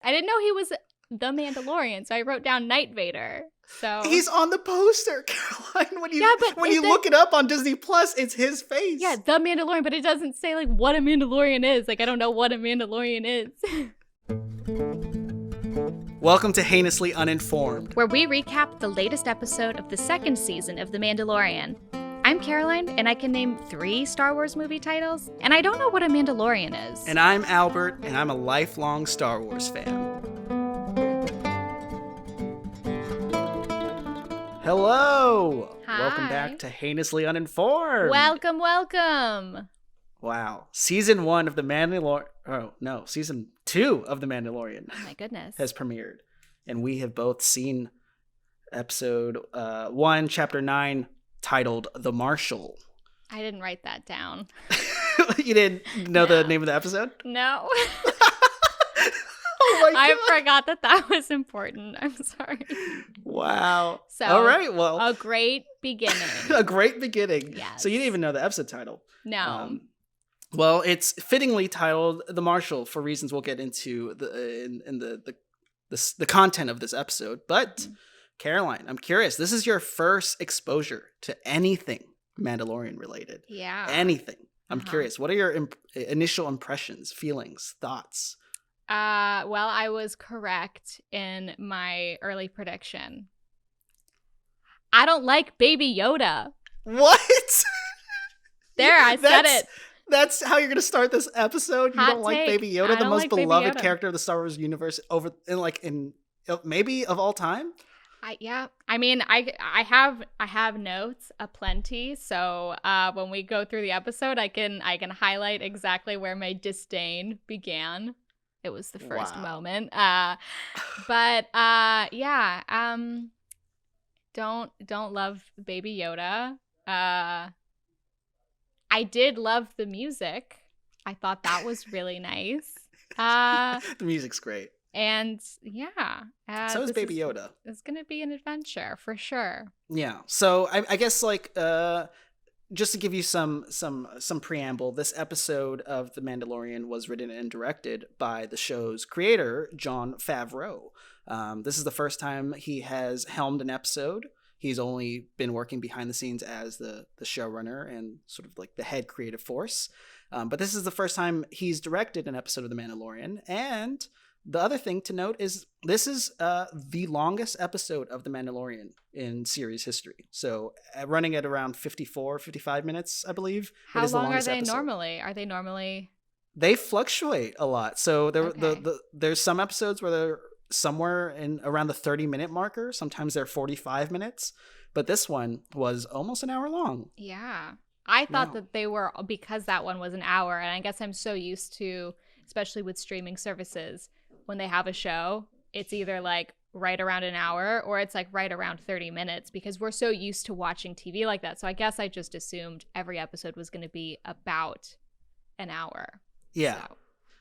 I didn't know he was the Mandalorian, so I wrote down Night Vader. So he's on the poster, Caroline. When you look it up on Disney Plus, it's his face. Yeah, the Mandalorian, but it doesn't say like what a Mandalorian is. Like I don't know what a Mandalorian is. Welcome to Heinously Uninformed, where we recap the latest episode of the second season of The Mandalorian. I'm Caroline, and I can name 3 Star Wars movie titles, and I don't know what a Mandalorian is. And I'm Albert, and I'm a lifelong Star Wars fan. Hello! Hi. Welcome back to Heinously Uninformed. Welcome. Wow. Season 1 of The Mandalorian. Oh, no. Season 2 of The Mandalorian. Oh my goodness. Has premiered. And we have both seen episode 1, chapter 9, titled The Marshal. I didn't write that down. You didn't know the name of the episode? No. Oh my God. I forgot that was important. I'm sorry. Wow. So, all right. Well, a great beginning. A great beginning. Yes. So you didn't even know the episode title. No. Well, it's fittingly titled "The Marshal" for reasons we'll get into in the content of this episode. But Caroline, I'm curious. This is your first exposure to anything Mandalorian related. Yeah. Anything. I'm curious. What are your initial impressions, feelings, thoughts? Well, I was correct in my early prediction. I don't like Baby Yoda. What? There, I said it. That's how you're going to start this episode? You don't like Baby Yoda, the most beloved character of the Star Wars universe in maybe of all time? I mean, I have notes aplenty, so when we go through the episode, I can highlight exactly where my disdain began. It was the first moment. Don't love Baby Yoda. I did love the music. I thought that was really nice. The music's great. And yeah. So is Baby Yoda. It's going to be an adventure for sure. Yeah. So I guess just to give you some preamble, this episode of The Mandalorian was written and directed by the show's creator, Jon Favreau. This is the first time he has helmed an episode. He's only been working behind the scenes as the showrunner and sort of like the head creative force. But this is the first time he's directed an episode of The Mandalorian. And the other thing to note is this is the longest episode of The Mandalorian in series history. So running at around 55 minutes, I believe. How long are they normally? Are they normally? They fluctuate a lot. So there's some episodes where they're somewhere in around the 30-minute marker. Sometimes they're 45 minutes. But this one was almost an hour long. Yeah. I thought that they were, because that one was an hour. And I guess I'm so used to, especially with streaming services, when they have a show, it's either like right around an hour or it's like right around 30 minutes because we're so used to watching TV like that. So I guess I just assumed every episode was going to be about an hour. Yeah. So.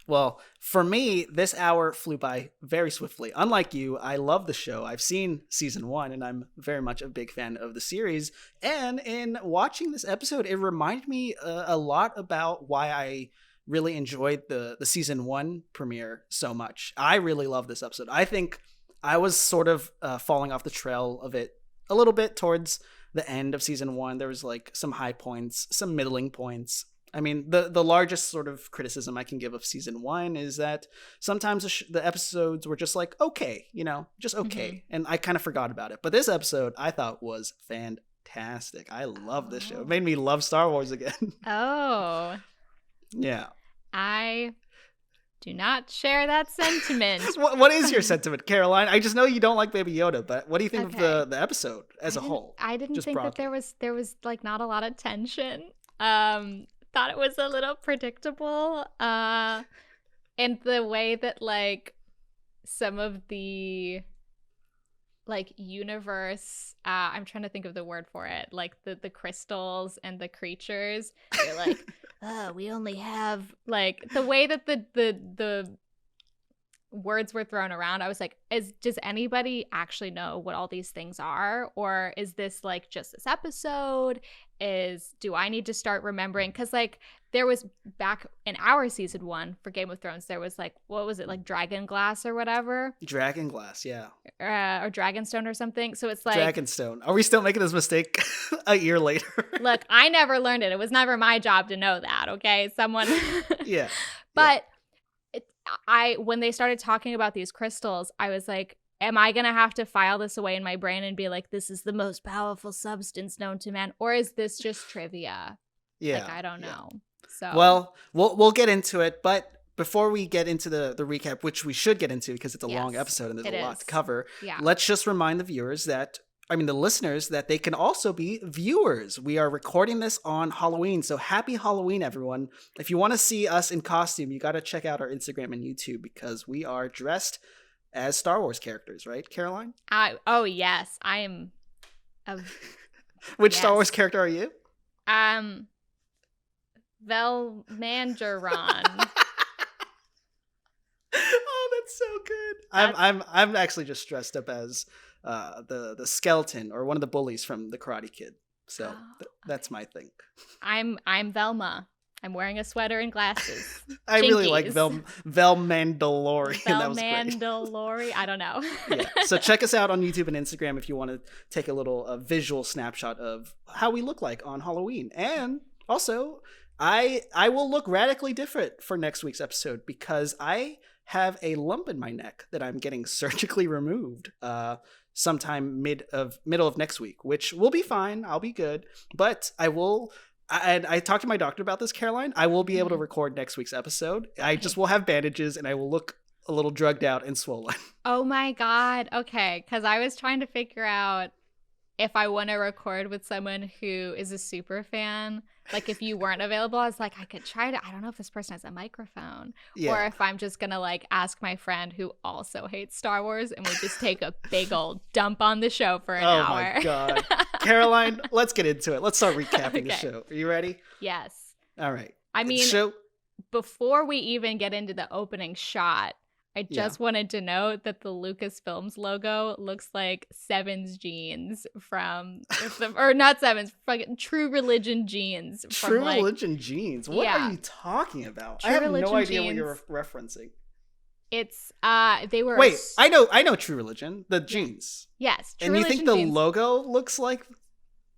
Well, for me, this hour flew by very swiftly. Unlike you, I love the show. I've seen season 1 and I'm very much a big fan of the series. And in watching this episode, it reminded me a lot about why I really enjoyed the season 1 premiere so much. I really love this episode. I think I was sort of falling off the trail of it a little bit towards the end of season 1. There was like some high points, some middling points. I mean, the largest sort of criticism I can give of season 1 is that sometimes the episodes were just like, okay, just okay. Mm-hmm. And I kind of forgot about it. But this episode I thought was fantastic. I love this show. It made me love Star Wars again. Oh. Yeah. I do not share that sentiment. What is your sentiment, Caroline? I just know you don't like Baby Yoda, but what do you think of the episend as a whole? I didn't think broadly. That there was like not a lot of tension. Thought it was a little predictable. And the way that like some of the like universe, I'm trying to think of the word for it, like the crystals and the creatures, they're like, we only have like the way that the words were thrown around, I was like, does anybody actually know what all these things are? Or is this like just this episode? Do I need to start remembering? Because like there was back in our season 1 for Game of Thrones, there was like, what was it, like Dragon Glass or whatever? Dragon Glass, yeah. Or Dragonstone or something. So it's like Dragonstone. Are we still making this mistake a year later? Look, I never learned it. It was never my job to know that, okay? Someone Yeah. But when they started talking about these crystals, I was like, am I going to have to file this away in my brain and be like, this is the most powerful substance known to man? Or is this just trivia? Yeah. Like, I don't know. So, well, we'll get into it. But before we get into the recap, which we should get into because it's a long episode and there's a lot to cover, let's just remind the viewers the listeners that they can also be viewers. We are recording this on Halloween, so happy Halloween, everyone. If you want to see us in costume, you got to check out our Instagram and YouTube because we are dressed as Star Wars characters, right, Caroline? Oh, yes. I am. Which Star Wars character are you? Velmandaron. Oh, that's so good. I'm actually just dressed up as the skeleton or one of the bullies from the Karate Kid. So that's my thing. I'm Velma. I'm wearing a sweater and glasses. I really like Mandalorian. That was great. Mandalorian. I don't know. Yeah. So check us out on YouTube and Instagram if you want to take a little visual snapshot of how we look like on Halloween. And also, I will look radically different for next week's episode because I have a lump in my neck that I'm getting surgically removed sometime middle of next week, which will be fine. I'll be good. But I will. And I talked to my doctor about this, Caroline. I will be able to record next week's episode. I just will have bandages and I will look a little drugged out and swollen. Oh my God. Okay. Because I was trying to figure out if I want to record with someone who is a super fan. Like if you weren't available, I was like, I could try to, I don't know if this person has a microphone. Yeah. Or if I'm just going to like ask my friend who also hates Star Wars and we just take a big old dump on the show for an hour. Oh my God. Caroline, let's get into it. Let's start recapping the show. Are you ready? Yes. All right. I mean, before we even get into the opening shot, I just wanted to note that the Lucasfilms logo looks like Seven's jeans from, or not Seven's, fucking True Religion jeans. True Religion jeans? What are you talking about? I have no idea what you're referencing. It's, they were... Wait, I know True Religion, the jeans. Yes, True Religion. And you think the logo looks like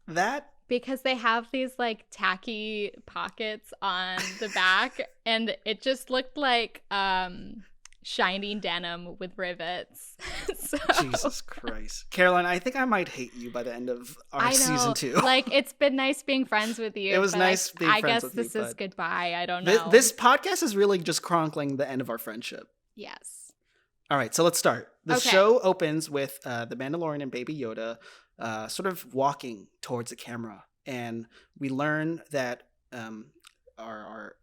that? Because they have these like tacky pockets on the back and it just looked like shiny denim with rivets. So. Jesus Christ. Caroline, I think I might hate you by the end of our season 2. Like, it's been nice being friends with you. It was nice being friends with you. I guess this is goodbye. I don't know. This podcast is really just chronicling the end of our friendship. Yes. All right, so let's start. The show opens with the Mandalorian and Baby Yoda sort of walking towards the camera. And we learn that our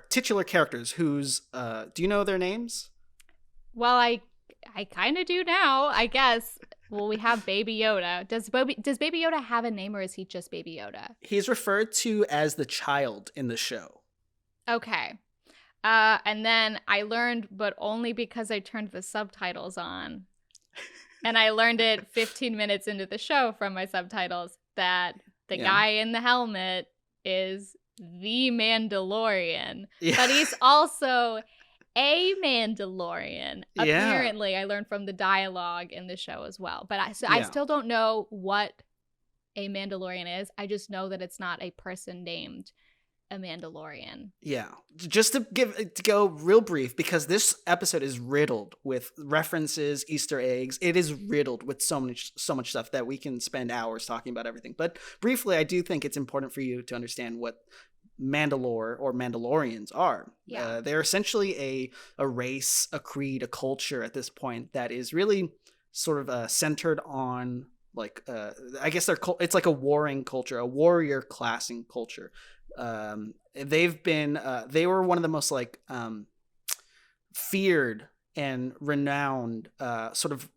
titular characters, whose do you know their names? Well, I kind of do now, I guess. Well, we have Baby Yoda. Does Baby Yoda have a name or is he just Baby Yoda? He's referred to as the child in the show. Okay. And then I learned, but only because I turned the subtitles on. And I learned it 15 minutes into the show from my subtitles that the guy in the helmet is the Mandalorian. Yeah. But he's also a Mandalorian. Yeah. Apparently, I learned from the dialogue in the show as well. But I still don't know what a Mandalorian is. I just know that it's not a person named a Mandalorian. Yeah. Just to go real brief, because this episode is riddled with references, Easter eggs. It is riddled with so much stuff that we can spend hours talking about everything. But briefly, I do think it's important for you to understand what Mandalore or Mandalorians are. Yeah. They're essentially a race, a creed, a culture at this point that is really sort of centered on like I guess it's like a warring culture, a warrior classing culture. They were one of the most like feared and renowned sort of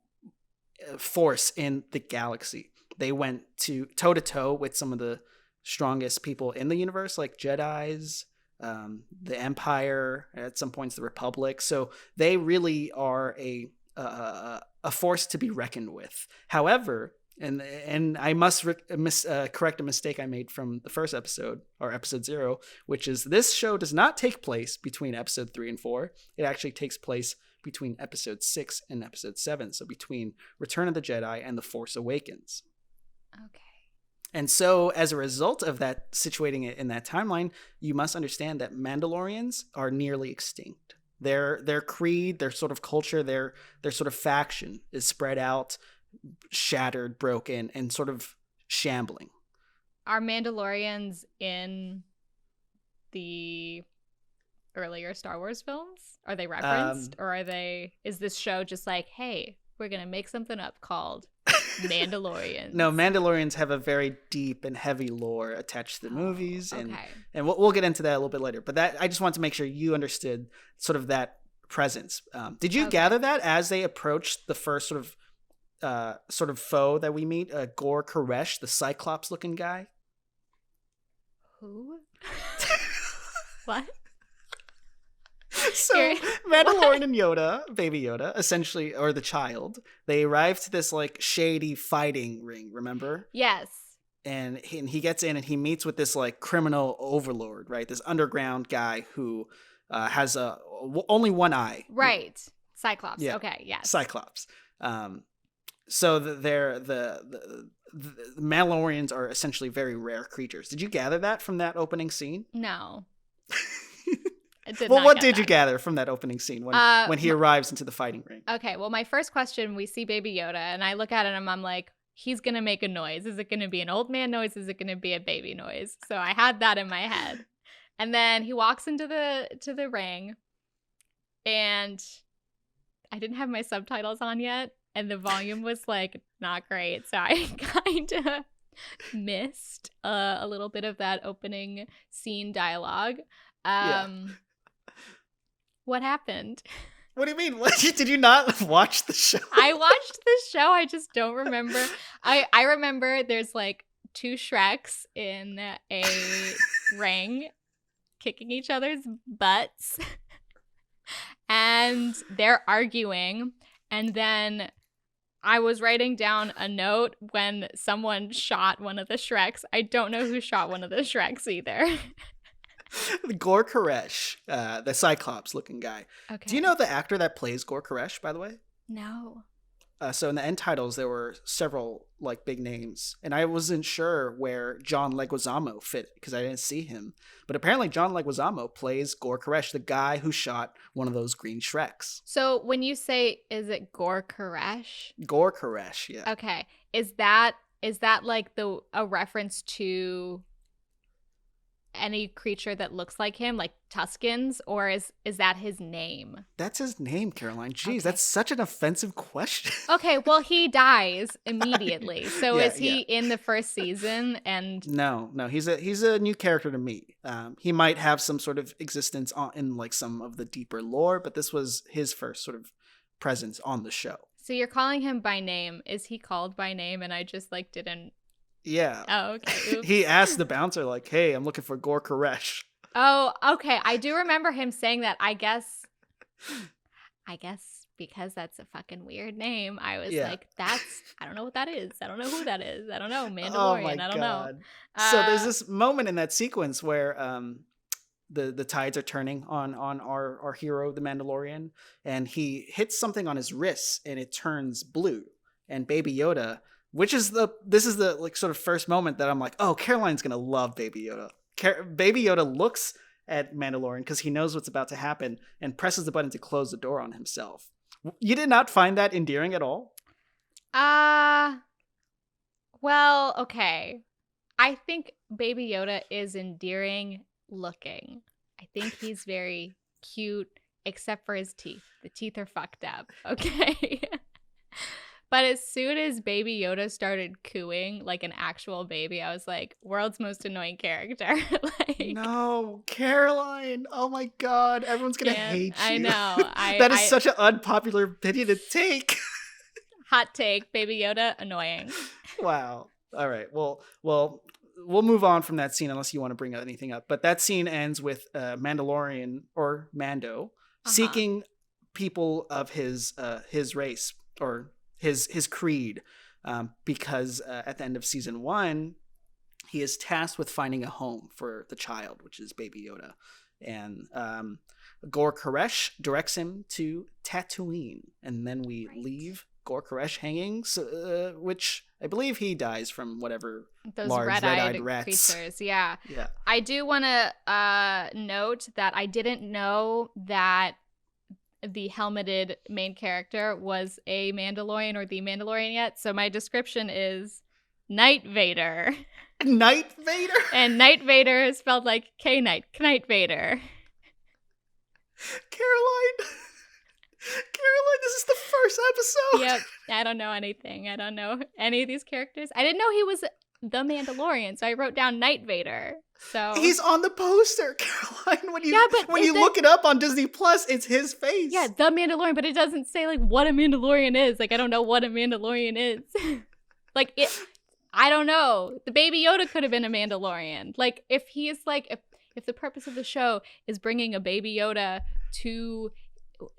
force in the galaxy. They went toe to toe with some of the strongest people in the universe, like Jedis, the Empire, at some points the Republic. So they really are a force to be reckoned with. However, and I must correct a mistake I made from the first episode, or episode 0, which is this show does not take place between episode 3 and 4. It actually takes place between episode 6 and episode 7. So between Return of the Jedi and The Force Awakens. Okay. And so as a result of that, situating it in that timeline, you must understand that Mandalorians are nearly extinct. Their creed, their sort of culture, their sort of faction is spread out, shattered, broken, and sort of shambling. Are Mandalorians in the earlier Star Wars films? Are they referenced? Or is this show just like, hey, we're going to make something up called Mandalorians? No, Mandalorians have a very deep and heavy lore attached to the movies. Okay. And we'll get into that a little bit later. But that I just want to make sure you understood sort of that presence. Did you gather that as they approached the first sort of foe that we meet, Gor Koresh, the Cyclops-looking guy? Who? What? So Mandalorian and Yoda, Baby Yoda, essentially, or the child, they arrive to this like shady fighting ring, remember? Yes. And he gets in and he meets with this like criminal overlord, right? This underground guy who has only one eye. Right. Cyclops. Yeah. Okay, yes. Cyclops. So the Mandalorians are essentially very rare creatures. Did you gather that from that opening scene? No. Well, what did you gather from that opening scene when he arrives into the fighting ring? Okay, well, my first question, we see Baby Yoda, and I look at it and I'm like, he's going to make a noise. Is it going to be an old man noise? Is it going to be a baby noise? So I had that in my head. And then he walks into the ring, and I didn't have my subtitles on yet, and the volume was like not great. So I kind of missed a little bit of that opening scene dialogue. What happened? What do you mean? Did you not watch the show? I watched the show. I just don't remember. I remember there's like 2 Shreks in a ring kicking each other's butts. And they're arguing. And then I was writing down a note when someone shot one of the Shreks. I don't know who shot one of the Shreks either. Gor Koresh, the Cyclops-looking guy. Okay. Do you know the actor that plays Gor Koresh, by the way? No. So in the end titles, there were several like big names, and I wasn't sure where John Leguizamo fit because I didn't see him. But apparently, John Leguizamo plays Gor Koresh, the guy who shot one of those green Shreks. So when you say, is it Gor Koresh? Gor Koresh, yeah. Okay. Is that like a reference to any creature that looks like him, like Tuskens, or is that his name? That's his name, Caroline. Jeez, Okay. That's such an offensive question. Okay, well, he dies immediately. So is he in the first season? And No, he's a new character to me. He might have some sort of existence in like some of the deeper lore, but this was his first sort of presence on the show. so you're calling him by name. Is he called by name? And I just like didn't. Yeah. Oh, okay. Oops. He asked the bouncer like, "Hey, I'm looking for Gor Koresh." Oh, okay. I do remember him saying that. I guess because that's a fucking weird name. I was like, I don't know what that is. I don't know who that is. I don't know. Mandalorian. I don't know. So there's this moment in that sequence where the tides are turning on our hero, the Mandalorian, and he hits something on his wrist and it turns blue. And Baby Yoda, this is the like sort of first moment that I'm like, oh, Caroline's gonna love Baby Yoda. Baby Yoda looks at Mandalorian because he knows what's about to happen and presses the button to close the door on himself. You did not find that endearing at all? Well, okay. I think Baby Yoda is endearing looking. I think he's very cute, except for his teeth. The teeth are fucked up, okay? But as soon as Baby Yoda started cooing like an actual baby, I was like, world's most annoying character. Like, no, Caroline. Oh my God. Everyone's going to hate you. I know. That is such an unpopular opinion to take. Hot take, Baby Yoda, annoying. Wow. All right. Well, we'll move on from that scene unless you want to bring anything up. But that scene ends with Mandalorian or Mando seeking people of his race or his creed, because at the end of season 1, he is tasked with finding a home for the child, which is Baby Yoda, and Gor Koresh directs him to Tatooine, and then we leave Gor Koresh hanging, which I believe he dies from whatever those large red-eyed rats. Creatures. Yeah. I do want to note that I didn't know that the helmeted main character was a Mandalorian or the Mandalorian yet, so my description is Night Vader. Night Vader? And Night Vader is spelled like K-Night. Knight Vader. Caroline, this is the first episode. Yep. I don't know anything. I don't know any of these characters. I didn't know he was the Mandalorian, so I wrote down Night Vader. So he's on the poster, Caroline. When you look it up on Disney Plus, it's his face. Yeah, the Mandalorian, but it doesn't say like what a Mandalorian is. Like I don't know what a Mandalorian is. Like it, I don't know. The Baby Yoda could have been a Mandalorian. Like if he's like if the purpose of the show is bringing a Baby Yoda to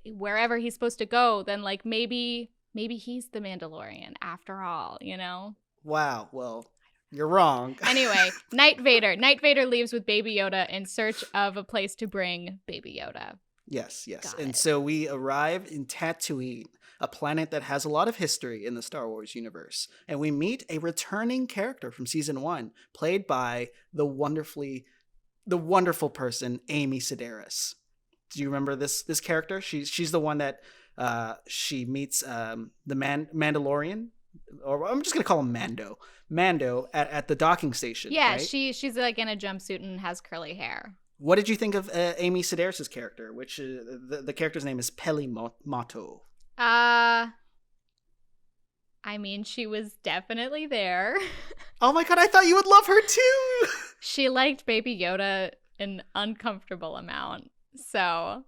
wherever he's supposed to go, then like maybe he's the Mandalorian after all, you know? Wow. Well, you're wrong. Anyway, Night Vader. Night Vader leaves with Baby Yoda in search of a place to bring Baby Yoda. Yes. And so we arrive in Tatooine, a planet that has a lot of history in the Star Wars universe. And we meet a returning character from season 1, played by the wonderful person, Amy Sedaris. Do you remember this character? She's the one that she meets the Mandalorian, or I'm just gonna call him Mando at the docking station. Yeah, right? she's like in a jumpsuit and has curly hair. What did you think of Amy Sedaris' character? Which the character's name is Peli Motto. I mean, she was definitely there. Oh my god, I thought you would love her too. She liked Baby Yoda an uncomfortable amount. So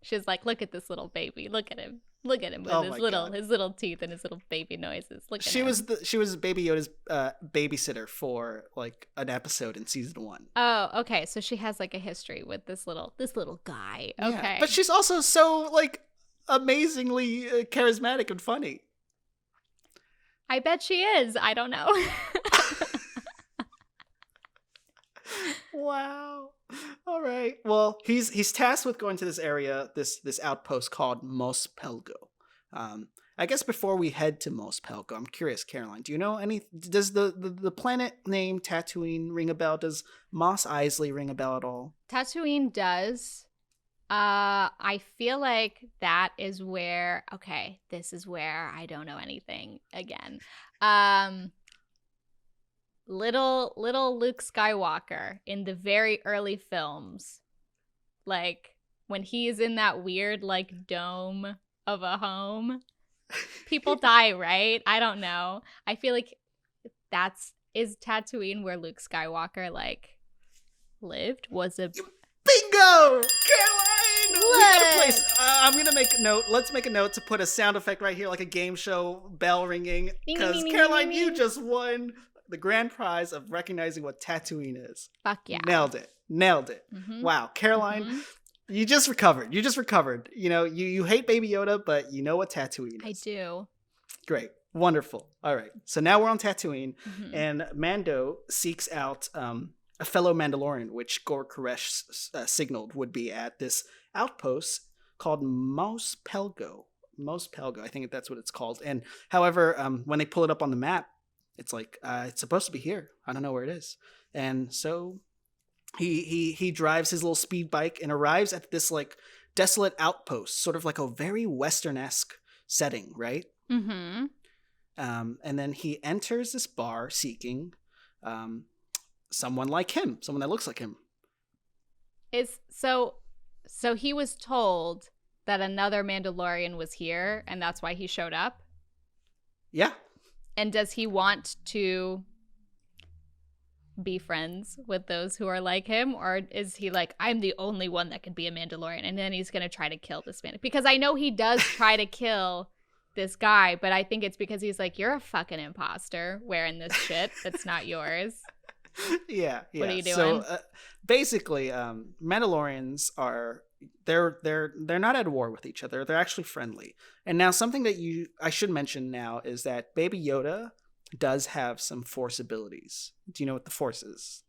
she's like, look at this little baby. Look at him with his little teeth and his little baby noises. Look at him. She was Baby Yoda's babysitter for like an episode in season 1. Oh, okay. So she has like a history with this little guy. Okay. Yeah, but she's also so like amazingly charismatic and funny. I bet she is. I don't know. Wow. All right. Well, he's tasked with going to this area, this outpost called Mos Pelgo. I guess before we head to Mos Pelgo, I'm curious, Caroline, do you know does the planet name Tatooine ring a bell? Does Mos Eisley ring a bell at all? Tatooine does. I feel like that is where, okay, this is where I don't know anything again. Little Luke Skywalker in the very early films, like when he's in that weird like dome of a home, people die, right? I don't know. I feel like is Tatooine where Luke Skywalker like lived? Was a bingo, Caroline. We got a place. I'm gonna make a note. Let's make a note to put a sound effect right here, like a game show bell ringing, because Caroline, you just won the grand prize of recognizing what Tatooine is. Fuck yeah. Nailed it. Mm-hmm. Wow. Caroline, you just recovered. You know, you hate Baby Yoda, but you know what Tatooine is. I do. Great. Wonderful. All right. So now we're on Tatooine, and Mando seeks out a fellow Mandalorian, which Gor Koresh signaled would be at this outpost called Mos Pelgo. I think that's what it's called. And however, when they pull it up on the map, it's like, it's supposed to be here. I don't know where it is. And so he drives his little speed bike and arrives at this like desolate outpost, sort of like a very Western-esque setting, right? Mm-hmm. And then he enters this bar seeking someone like him, someone that looks like him. So he was told that another Mandalorian was here, and that's why he showed up? Yeah. And does he want to be friends with those who are like him? Or is he like, I'm the only one that can be a Mandalorian, and then he's going to try to kill this man? Because I know he does try to kill this guy, but I think it's because he's like, you're a fucking imposter wearing this shit that's not yours. Yeah. What are you doing? So basically, Mandalorians are they're not at war with each other. They're actually friendly. And now something that I should mention now is that Baby Yoda does have some Force abilities. Do you know what the Force is?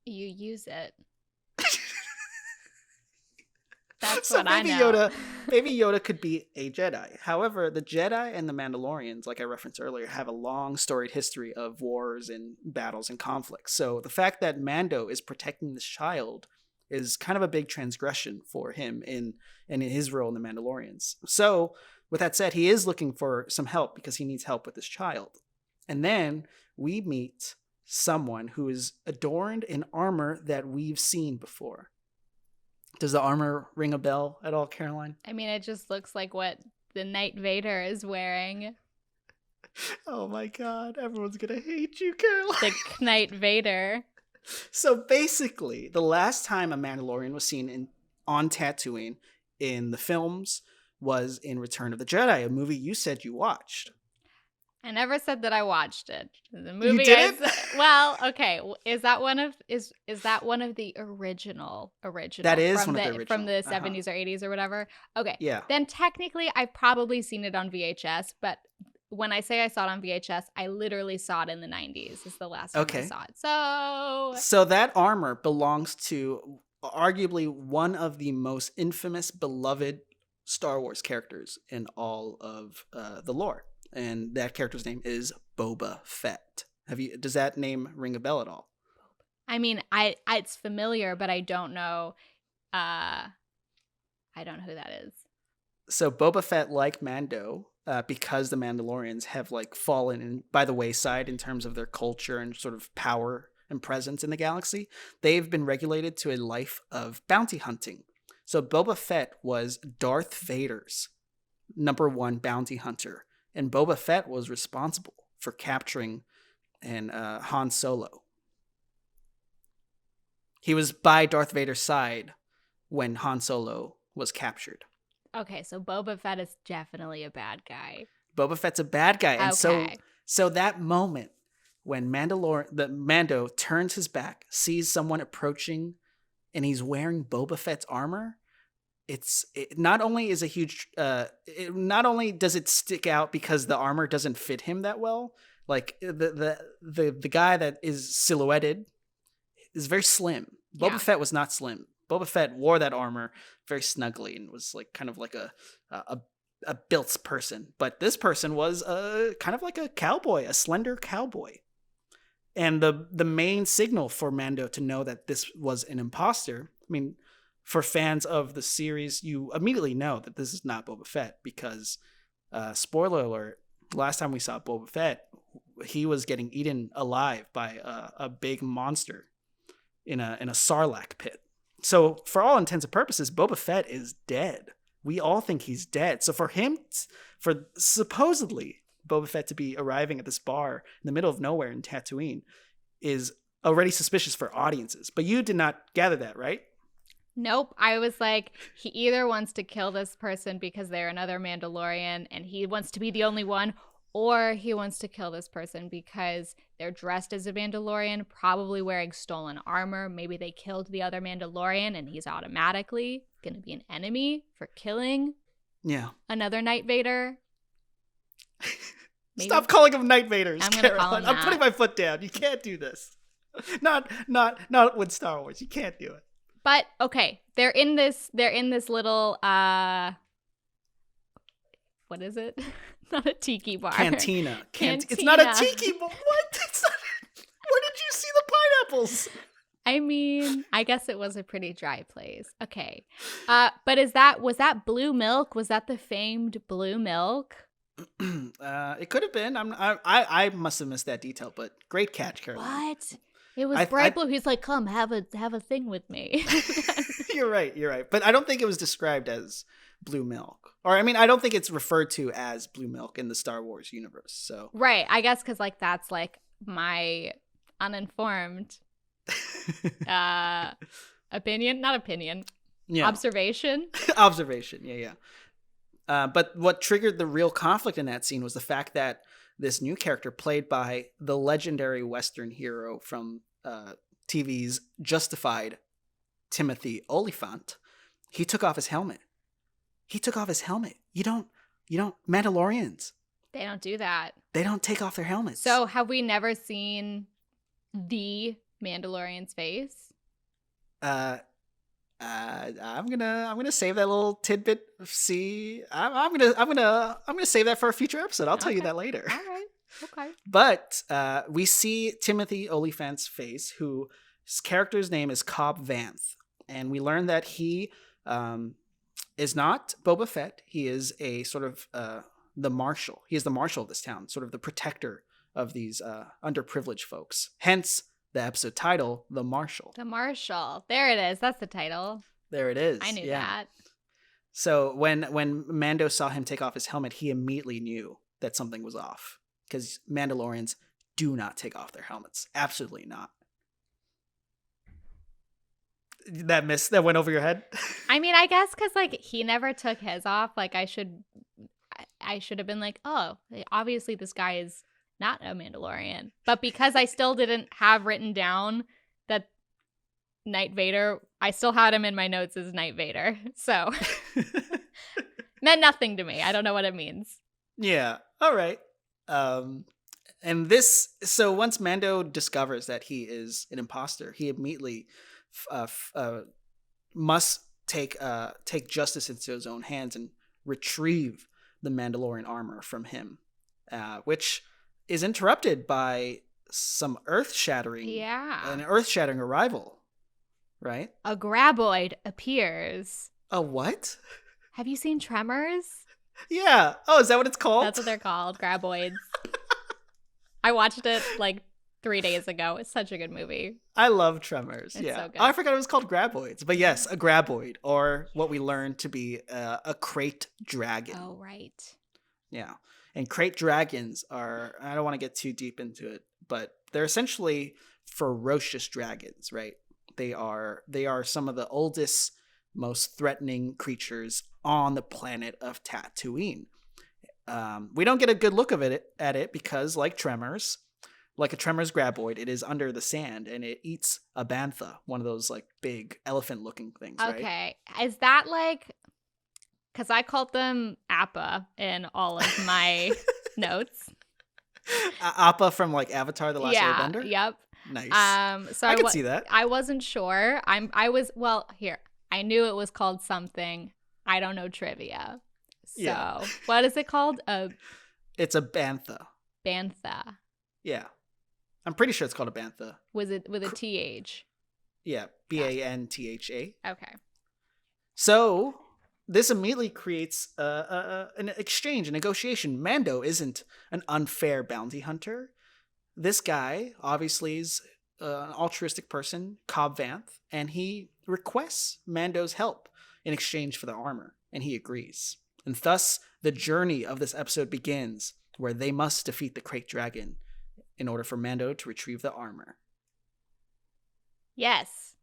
You use it. That's So what I know. Baby Yoda could be a Jedi. However, the Jedi and the Mandalorians, like I referenced earlier, have a long storied history of wars and battles and conflicts. So the fact that Mando is protecting this child is kind of a big transgression for him in his role in the Mandalorians. So with that said, he is looking for some help because he needs help with this child. And then we meet someone who is adorned in armor that we've seen before. Does the armor ring a bell at all, Caroline? I mean, it just looks like what the Knight Vader is wearing. Oh my god, everyone's gonna hate you, Caroline. The Knight Vader. So basically, the last time a Mandalorian was seen on Tatooine in the films was in Return of the Jedi, a movie you said you watched. I never said that I watched it. The movie you didn't? Well, okay. Is that one of the original? That is from one the, of the original. from the 70s or 80s or whatever. Okay. Yeah. Then technically I've probably seen it on VHS, but when I say I saw it on VHS, I literally saw it in the 90s. It's the last time I saw it. So that armor belongs to arguably one of the most infamous, beloved Star Wars characters in all of the lore. And that character's name is Boba Fett. Does that name ring a bell at all? I mean, it's familiar, but I don't know. I don't know who that is. So Boba Fett, like Mando, because the Mandalorians have like fallen by the wayside in terms of their culture and sort of power and presence in the galaxy, they've been regulated to a life of bounty hunting. So Boba Fett was Darth Vader's #1 bounty hunter. And Boba Fett was responsible for capturing Han Solo. He was by Darth Vader's side when Han Solo was captured. Okay, so Boba Fett is definitely a bad guy. Boba Fett's a bad guy. And okay. so that moment when Mando turns his back, sees someone approaching, and he's wearing Boba Fett's armor, not only is a huge not only does it stick out because the armor doesn't fit him that well, like the guy that is silhouetted is very slim. Boba Fett was not slim. Boba Fett wore that armor very snugly and was like kind of like a built person, but this person was kind of like a cowboy, a slender cowboy. And the main signal for Mando to know that this was an imposter, I mean, for fans of the series, you immediately know that this is not Boba Fett because, spoiler alert, last time we saw Boba Fett, he was getting eaten alive by a big monster in a Sarlacc pit. So for all intents and purposes, Boba Fett is dead. We all think he's dead. So for supposedly Boba Fett to be arriving at this bar in the middle of nowhere in Tatooine is already suspicious for audiences. But you did not gather that, right? Nope. I was like, he either wants to kill this person because they're another Mandalorian and he wants to be the only one, or he wants to kill this person because they're dressed as a Mandalorian, probably wearing stolen armor. Maybe they killed the other Mandalorian and he's automatically going to be an enemy for killing another Knight Vader. Maybe. Stop calling them Knight Vaders. I'm going to call him that. I'm putting my foot down. You can't do this. Not with Star Wars. You can't do it. But okay, they're in this little what is it? Not a tiki bar. Cantina. It's not a tiki bar. What? It's not. Where did you see the pineapples? I mean, I guess it was a pretty dry place. Okay. But was that blue milk? Was that the famed blue milk? It could have been. I must have missed that detail, but great catch, Caroline. What? It was bright blue. He's like, "Come, have a thing with me." You're right. But I don't think it was described as blue milk. Or I mean, I don't think it's referred to as blue milk in the Star Wars universe. So right, I guess because like that's like my uninformed opinion, not opinion. Yeah. Observation. Observation. Yeah. But what triggered the real conflict in that scene was the fact that this new character, played by the legendary Western hero from TV's Justified, Timothy Olyphant, he took off his helmet. You don't Mandalorians. They don't do that. They don't take off their helmets. So have we never seen the Mandalorian's face? I'm gonna save that little tidbit. See, I'm gonna save that for a future episode. I'll tell you that later. All right. Okay. But we see Timothy Olyphant's face, whose character's name is Cobb Vanth, and we learn that he is not Boba Fett. He is a sort of the Marshal. He is the Marshal of this town, sort of the protector of these underprivileged folks. Hence the episode title, The Marshal. The Marshal. There it is. That's the title. There it is. I knew that. So when Mando saw him take off his helmet, he immediately knew that something was off. Because Mandalorians do not take off their helmets. Absolutely not. That went over your head? I mean, I guess because like he never took his off. Like I should have been like, oh, obviously this guy is not a Mandalorian. But because I still didn't have written down that Knight Vader, I still had him in my notes as Knight Vader. So meant nothing to me. I don't know what it means. Yeah. All right. And so once Mando discovers that he is an imposter, he immediately must take justice into his own hands and retrieve the Mandalorian armor from him, which is interrupted by some earth-shattering arrival, right? A graboid appears. A what? Have you seen Tremors? Yeah. Oh, is that what it's called? That's what they're called, graboids. I watched it like 3 days ago. It's such a good movie. I love Tremors. It's so good. Oh, I forgot it was called graboids. But yes, a graboid, or what we learned to be a crate dragon. Oh, right. Yeah. And crate dragons are, I don't want to get too deep into it, but they're essentially ferocious dragons, right? They are some of the oldest, most threatening creatures on the planet of Tatooine. We don't get a good look at it because, like a Tremors graboid, it is under the sand and it eats a bantha, one of those like big elephant-looking things. Okay, right? Is that like? Because I called them Appa in all of my notes. Appa from like Avatar: The Last Airbender. Yep. Nice. So I could see that. I wasn't sure. I knew it was called something. I don't know trivia. So what is it called? It's a bantha. Bantha. Yeah. I'm pretty sure it's called a bantha. Was it with a TH? Yeah. Bantha. Okay. So this immediately creates an exchange, a negotiation. Mando isn't an unfair bounty hunter. This guy obviously is an altruistic person, Cobb Vanth, and he requests Mando's help in exchange for the armor, and he agrees. And thus, the journey of this episode begins, where they must defeat the Krayt Dragon in order for Mando to retrieve the armor. Yes.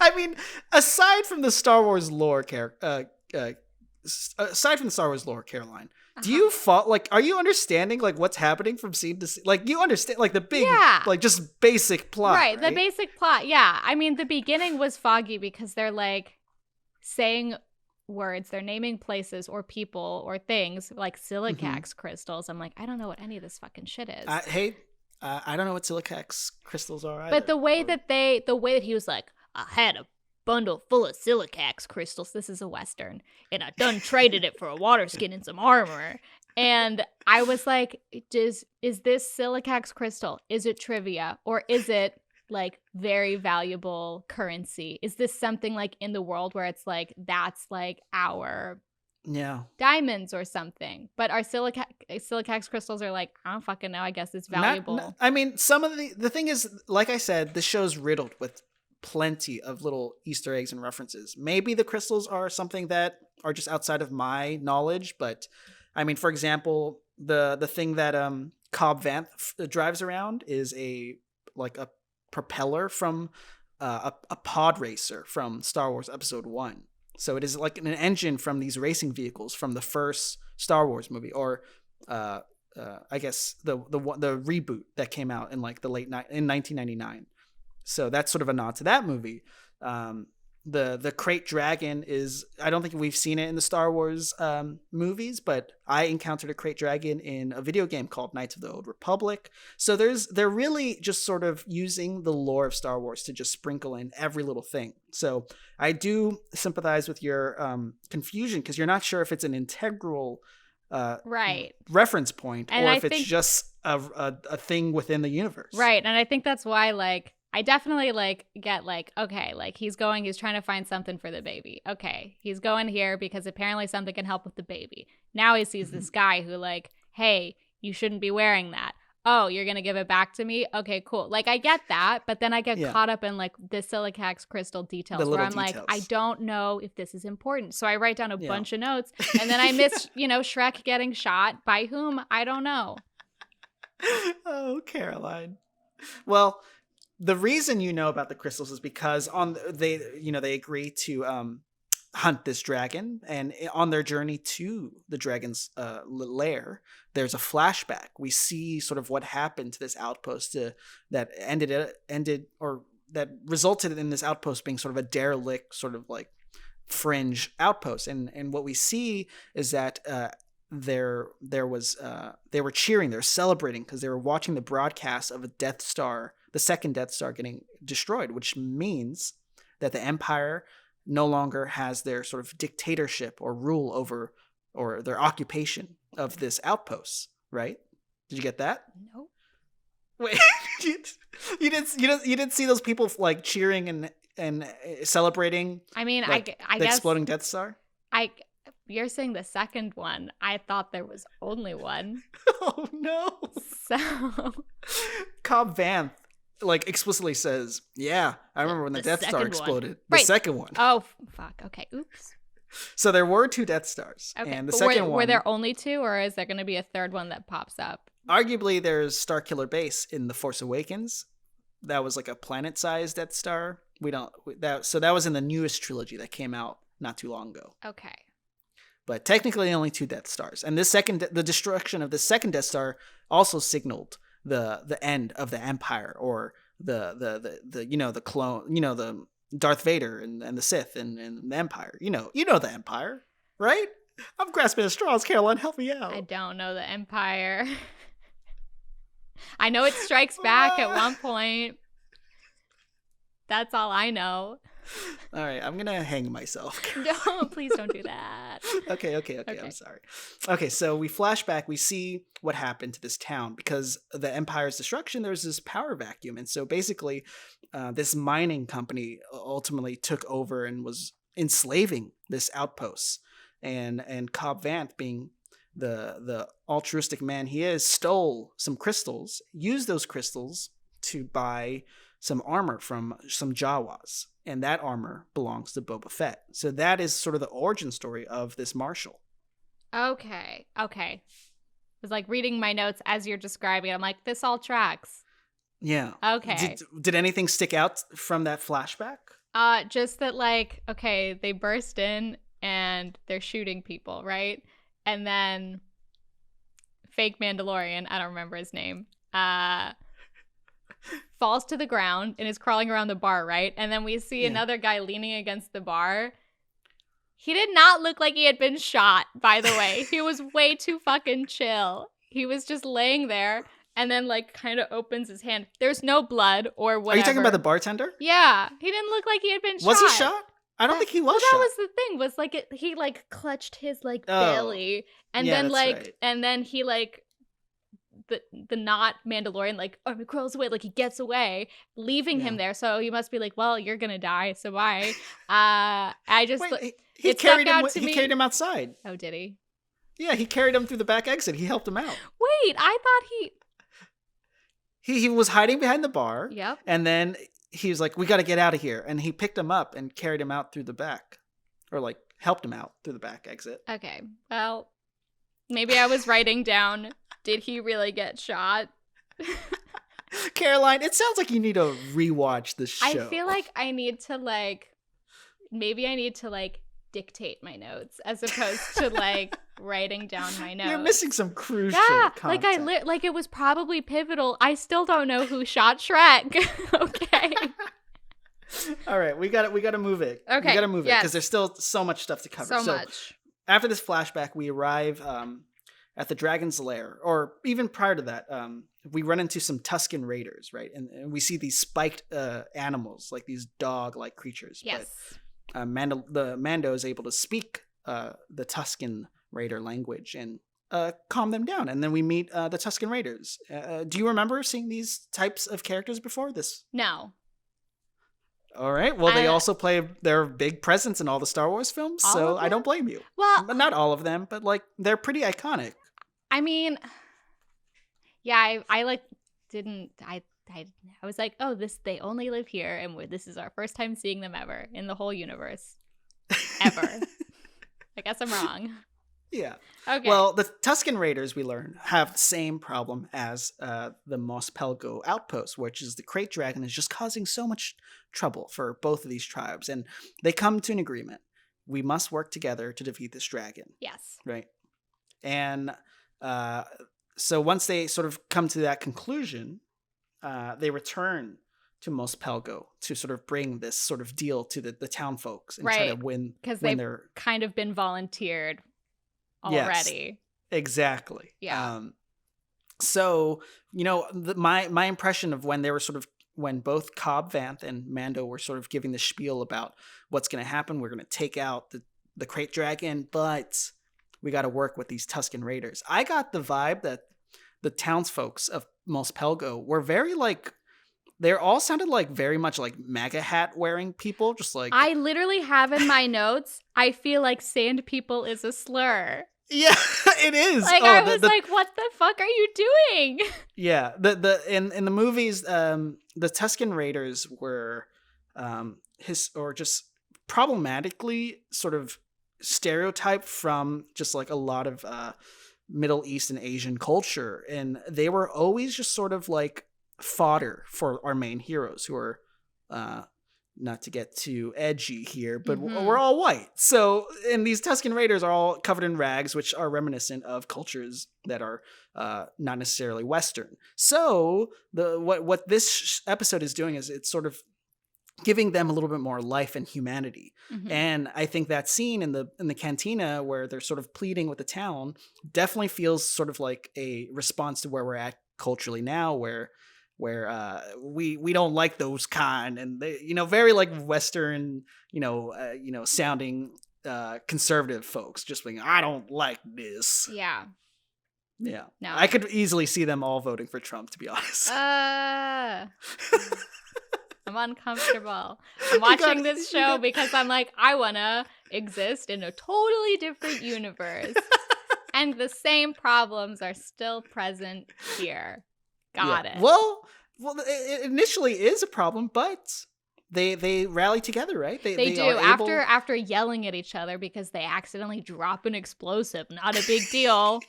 I mean, aside from the Star Wars lore, Caroline, do you are you understanding like what's happening from scene to scene? Like you understand like the big, like just basic plot, right? The basic plot, yeah. I mean, the beginning was foggy because they're like saying words, they're naming places or people or things like silicax crystals. I'm like, I don't know what any of this fucking shit is. I don't know what silicax crystals are either. But the way that he was like, I had a bundle full of silicax crystals. This is a Western. And I done traded it for a water skin and some armor. And I was like, is this silicax crystal? Is it trivia? Or is it like very valuable currency? Is this something like in the world where it's like, that's like our diamonds or something? But our silicax crystals are like, I don't fucking know. I guess it's valuable. I mean, some of the thing is, like I said, the show's riddled with plenty of little Easter eggs and references. Maybe the crystals are something that are just outside of my knowledge, but I mean, for example, the thing that Cobb Vanth drives around is a propeller from a pod racer from Star Wars Episode 1. So it is like an engine from these racing vehicles from the first Star Wars movie, or I guess the reboot that came out in like in 1999. So that's sort of a nod to that movie. The Krayt Dragon is, I don't think we've seen it in the Star Wars movies, but I encountered a Krayt Dragon in a video game called Knights of the Old Republic. So they're really just sort of using the lore of Star Wars to just sprinkle in every little thing. So I do sympathize with your confusion, because you're not sure if it's an integral right reference point, and or I if it's think, just a thing within the universe. Right. And I think that's why, like, I definitely like get like, okay, like he's trying to find something for the baby. Okay, he's going here because apparently something can help with the baby. Now he sees this guy who like, hey, you shouldn't be wearing that. Oh, you're going to give it back to me? Okay, cool. Like, I get that, but then I get caught up in like the silicax crystal details where I'm like, I don't know if this is important. So I write down a bunch of notes, and then I miss, Shrek getting shot. By whom? I don't know. Oh, Caroline. Well, the reason you know about the crystals is because they agree to hunt this dragon, and on their journey to the dragon's lair, there's a flashback. We see sort of what happened to this outpost that resulted in this outpost being sort of a derelict, sort of like fringe outpost. And what we see is that they were cheering, they're celebrating because they were watching the broadcast of a Death Star, the second Death Star, getting destroyed, which means that the Empire no longer has their sort of dictatorship or rule over, or their occupation of this outpost, right? Did you get that? No. Wait, you didn't see those people like cheering and celebrating? I mean, like, I the guess exploding Death Star? You're saying the second one. I thought there was only one. Oh no. So Cobb Vanth like explicitly says, yeah, I remember when the Death Star exploded. Right. The second one. Oh, fuck. Okay. Oops. So there were 2 Death Stars. Okay. And the but second one. Were there only 2, or is there going to be a third one that pops up? Arguably, there's Starkiller Base in The Force Awakens. That was like a planet-sized Death Star. So that was in the newest trilogy that came out not too long ago. Okay. But technically only 2 Death Stars. And the destruction of the second Death Star also signaled the end of the Empire, or the clone, the Darth Vader and the Sith and the Empire. You know the Empire, right? I'm grasping at straws. Caroline, help me out. I don't know the Empire. I know it strikes back at one point. That's all I know. All right, I'm gonna hang myself. No, please don't do that. Okay, I'm sorry. Okay, so we flash back. We see what happened to this town because of the Empire's destruction. There's this power vacuum, and so basically, this mining company ultimately took over and was enslaving this outpost. And Cobb Vanth, being the altruistic man he is, stole some crystals, used those crystals to buy some armor from some Jawas, and that armor belongs to Boba Fett. So that is sort of the origin story of this Marshal. Okay. I was like reading my notes as you're describing it. I'm like, this all tracks. Yeah. Okay. Did anything stick out from that flashback? Just that, like, okay, they burst in and they're shooting people, right? And then fake Mandalorian, I don't remember his name, falls to the ground and is crawling around the bar, right? And then we see another guy leaning against the bar. He did not look like he had been shot, by the way. He was way too fucking chill. He was just laying there and then, like, kind of opens his hand. There's no blood or whatever. Are you talking about the bartender? Yeah. He didn't look like he had been shot. Was he shot? I don't think he was shot. That was the thing, was like he like clutched his like belly, and then like right. And then he like the not Mandalorian like crawls away, like he gets away, leaving him there. So he must be like, well, you're gonna die, so bye. I just he carried him outside. Oh, did he? Yeah, he carried him through the back exit. He helped him out. Wait, I thought he was hiding behind the bar. Yep. And then he was like, we got to get out of here. And he picked him up and carried him out through the back, or like helped him out through the back exit. Okay. Well, maybe I was writing down, did he really get shot? Caroline, it sounds like you need to rewatch this show. I feel like I need to maybe I need to dictate my notes as opposed to like writing down my notes. You're missing some crucial content. Like it was probably pivotal. I still don't know who shot Shrek. Okay. All right, we got to move it. Okay. We got to move it because there's still so much stuff to cover. So much. After this flashback, we arrive at the dragon's lair, or even prior to that, we run into some Tusken raiders, right? And we see these spiked animals, like these dog-like creatures. Yes. But the Mando is able to speak the Tusken raider language and calm them down. And then we meet the Tusken raiders. Do you remember seeing these types of characters before this? No. All right. Well, they also play their big presence in all the Star Wars films, so I don't blame you. Well, but not all of them, but like they're pretty iconic. I mean, yeah, I was like, oh, they only live here, and this is our first time seeing them ever in the whole universe, ever. I guess I'm wrong. Yeah. Okay. Well, the Tusken Raiders, we learn, have the same problem as the Mos Pelgo outpost, which is the Krayt Dragon is just causing so much trouble for both of these tribes, and they come to an agreement. We must work together to defeat this dragon. Yes. Right. And so once they sort of come to that conclusion, they return to Mos Pelgo to sort of bring this sort of deal to the town folks and try to win. Because they've kind of been volunteered already. Yes, exactly. Yeah. So, my impression of when both Cobb Vanth and Mando were sort of giving the spiel about what's going to happen, we're going to take out the Krayt Dragon, but we got to work with these Tusken Raiders. I got the vibe that the townsfolks of Mos Pelgo were very they all sounded like very much like MAGA hat wearing people, just like. I literally have in my notes, I feel like sand people is a slur. Yeah, it is. Like I was like, what the fuck are you doing? Yeah, in the movies, the Tusken Raiders were just problematically sort of stereotyped from just like a lot of Middle East and Asian culture, and they were always just sort of like fodder for our main heroes, who are not to get too edgy here, but we're all white. So, and these Tusken Raiders are all covered in rags, which are reminiscent of cultures that are not necessarily Western. So, what this episode is doing is it's sort of giving them a little bit more life and humanity. Mm-hmm. And I think that scene in the cantina where they're sort of pleading with the town definitely feels sort of like a response to where we're at culturally now, where we don't like those kind, and they, very like Western, sounding conservative folks just being, I don't like this. Yeah. Yeah. No. I could easily see them all voting for Trump, to be honest. I'm uncomfortable. I'm watching this show because I'm like, I want to exist in a totally different universe. And the same problems are still present here. Got it. Well, it initially is a problem, but they rally together, right? They do. After yelling at each other because they accidentally drop an explosive. Not a big deal.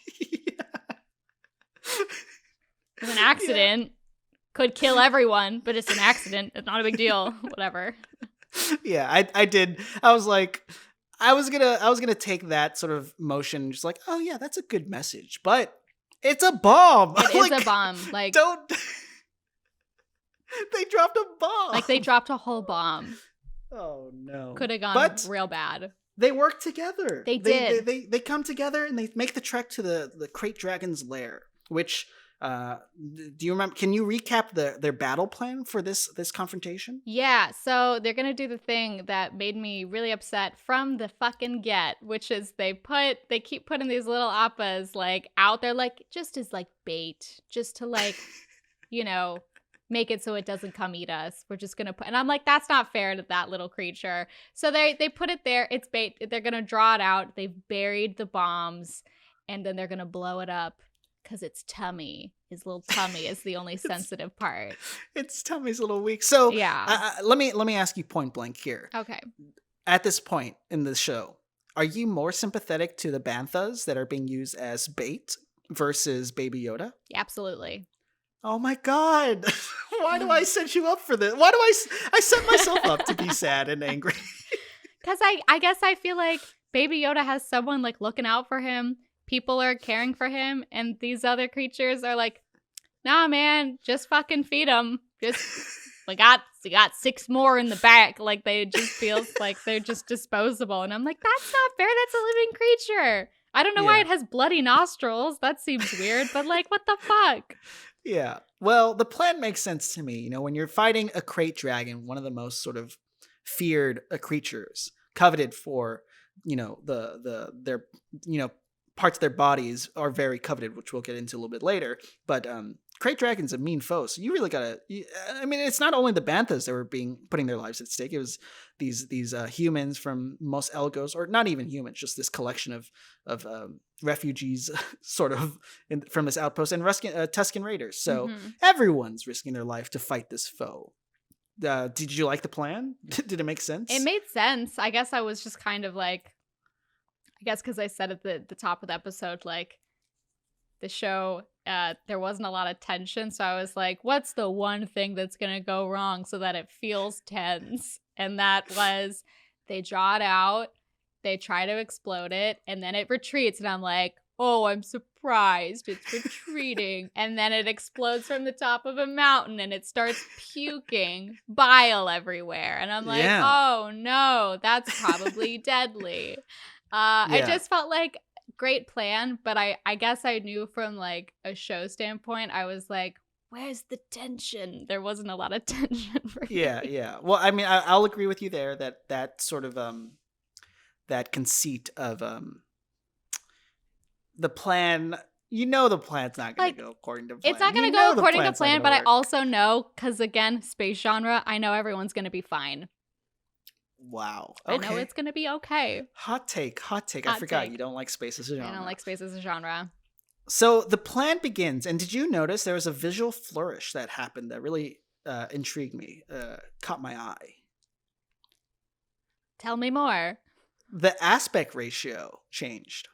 It's an accident. Yeah. Could kill everyone, but it's an accident. It's not a big deal. Whatever. Yeah, I did. I was like, I was gonna take that sort of motion, just like, oh yeah, that's a good message, but it's a bomb. It is a bomb. Like, don't. They dropped a bomb. Like they dropped a whole bomb. Oh no. Could have gone real bad. They work together. They did. They come together and they make the trek to the Krayt Dragon's lair, which. Do you remember? Can you recap their battle plan for this confrontation? Yeah, so they're gonna do the thing that made me really upset from the fucking get, which is they keep putting these little appas like out there, like just as like bait, just to like, make it so it doesn't come eat us. We're just gonna put, and I'm like, that's not fair to that little creature. So they put it there. It's bait. They're gonna draw it out. They've buried the bombs, and then they're gonna blow it up. Because its tummy, his little tummy is the only sensitive part. Its tummy's a little weak. So yeah. Let me ask you point blank here. Okay. At this point in the show, are you more sympathetic to the banthas that are being used as bait versus Baby Yoda? Absolutely. Oh my God. Why do I set you up for this? Why do I set myself up to be sad and angry? because I guess I feel like Baby Yoda has someone like looking out for him. People are caring for him, and these other creatures are like, nah, man, just fucking feed them. Just we got 6 more in the back. Like they just feels like they're just disposable, and I'm like, that's not fair. That's a living creature. I don't know why it has bloody nostrils. That seems weird, but like, what the fuck? Yeah. Well, the plan makes sense to me. You know, when you're fighting a crate dragon, one of the most sort of feared creatures, coveted for, you know, their parts of their bodies are very coveted, which we'll get into a little bit later. But crate dragon's a mean foe, so you really gotta. I mean, it's not only the banthas that were putting their lives at stake. It was these humans from Mos Elgos, or not even humans, just this collection of refugees, sort of from this outpost, and Tusken Raiders. So everyone's risking their life to fight this foe. Did you like the plan? Did it make sense? It made sense. I guess I was just kind of like, I guess because I said at the top of the episode, like, the show, there wasn't a lot of tension. So I was like, what's the one thing that's going to go wrong so that it feels tense? And that was they draw it out, they try to explode it, and then it retreats. And I'm like, oh, I'm surprised it's retreating. And then it explodes from the top of a mountain and it starts puking bile everywhere. And I'm like, oh no, that's probably deadly. I just felt like great plan, but I guess I knew from like a show standpoint, I was like, where's the tension? There wasn't a lot of tension for me. Yeah. Well, I mean, I'll agree with you there that sort of that conceit of the plan. You know, the plan's not going to go according to plan. It's not going to go according to plan, but I also know, because again, space genre, I know everyone's going to be fine. Wow. Okay. I know it's going to be okay. Hot take. I forgot you don't like space as a genre. I don't like space as a genre. So the plan begins, and did you notice there was a visual flourish that happened that really intrigued me, caught my eye? Tell me more. The aspect ratio changed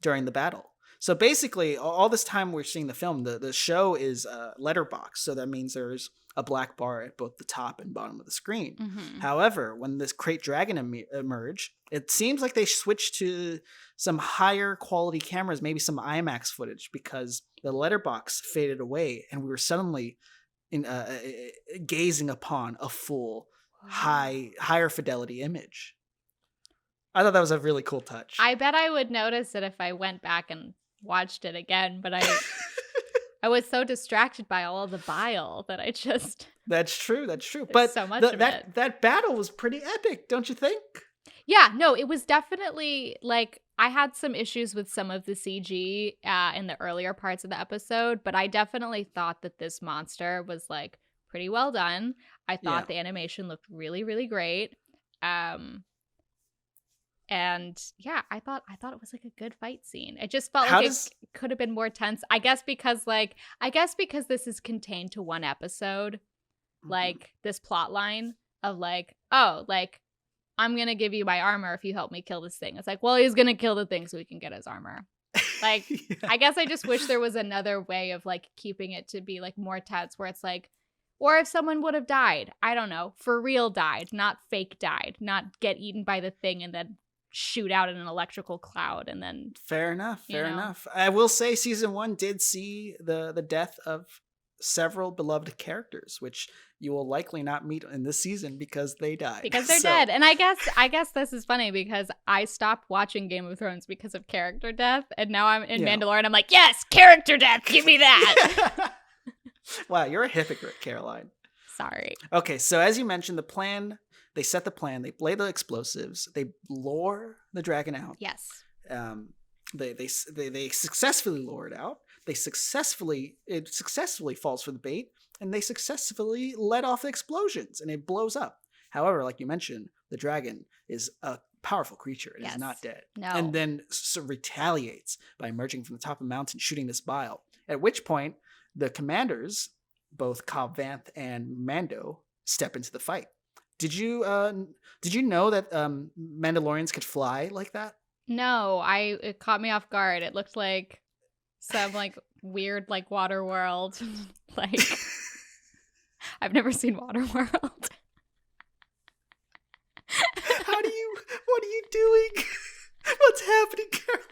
during the battle. So basically, all this time we're seeing the film, the show is letterbox, so that means there's a black bar at both the top and bottom of the screen. However, when this crate dragon emerged, it seems like they switched to some higher quality cameras, maybe some IMAX footage, because the letterbox faded away and we were suddenly gazing upon a full, higher fidelity image. I thought that was a really cool touch. I bet I would notice it if I went back and watched it again, but I was so distracted by all of the bile that I just... That's true. But so much of it. That battle was pretty epic, don't you think? Yeah, no, it was definitely, like, I had some issues with some of the CG in the earlier parts of the episode, but I definitely thought that this monster was, like, pretty well done. I thought the animation looked really, really great. And yeah, I thought it was like a good fight scene. It just felt like it could have been more tense. I guess because this is contained to one episode, like this plot line of like, oh, like, I'm gonna give you my armor if you help me kill this thing. It's like, well, he's gonna kill the thing so we can get his armor. Like, I guess I just wish there was another way of like keeping it to be like more tense, where it's like, or if someone would have died, I don't know, for real died, not fake died, not get eaten by the thing and then shoot out in an electrical cloud and then... Fair enough. I will say season 1 did see the death of several beloved characters, which you will likely not meet in this season because they died. Because they're dead. And I guess this is funny because I stopped watching Game of Thrones because of character death, and now I'm in Mandalorian. I'm like, yes, character death, give me that. Wow, you're a hypocrite, Caroline. Sorry. Okay, so as you mentioned, they set the plan, they lay the explosives, they lure the dragon out. Yes. They successfully lure it out. It successfully falls for the bait, and they successfully let off the explosions, and it blows up. However, like you mentioned, the dragon is a powerful creature. It is not dead. No. And then retaliates by emerging from the top of the mountain, shooting this bile. At which point, the commanders, both Cobb Vanth and Mando, step into the fight. Did you know that Mandalorians could fly like that? No, it caught me off guard. It looked like some like weird like water world. Like, I've never seen Waterworld. What are you doing? What's happening, Caroline?